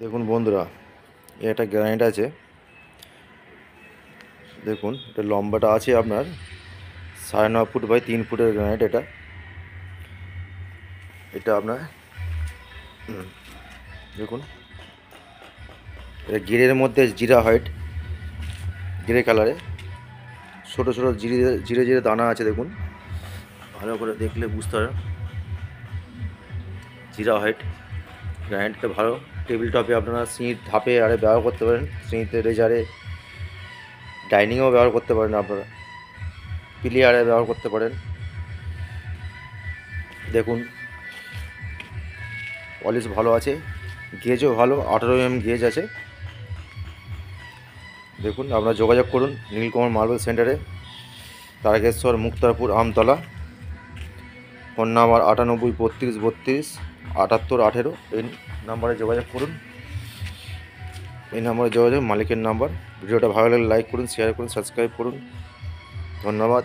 দেখুন বন্ধুরা, এটা গ্রানাইট আছে। দেখুন এটা লম্বাটা আছে আপনার 9.5 ফুট বাই 3 ফুটের গ্রানাইট। এটা আপনার দেখুন, এটা গিরের মধ্যে জিরা হোয়াইট, গ্রে কালারে ছোটো ছোটো জিরে জিরে জিরে দানা আছে। দেখুন ভালো করে দেখলে বুঝতে পারেন, জিরা হোয়াইট গ্রানাইটটা ভালো। টেবিল টপে আপনারা সিঁড়ির ধাপে আরে ব্যবহার করতে পারেন, সিঁড়িতে রেজারে ডাইনিংয়েও ব্যবহার করতে পারেন, আপনারা পিলিয়ারে ব্যবহার করতে পারেন। দেখুন পলিশ ভালো আছে, গেজও ভালো, 18 mm গেজ আছে। দেখুন আপনারা যোগাযোগ করুন নীলকমল মার্বেল সেন্টারে, তারকেশ্বর, মুক্তারপুর, আমতলা। Phone number 98 32 32 78 18। এই নাম্বারে যোগাযোগ করুন। এই নাম্বারে যোগাযোগ, মালিকের নাম্বার। ভিডিওটা ভালো লাগলে লাইক করুন, শেয়ার করুন, সাবস্ক্রাইব করুন। ধন্যবাদ।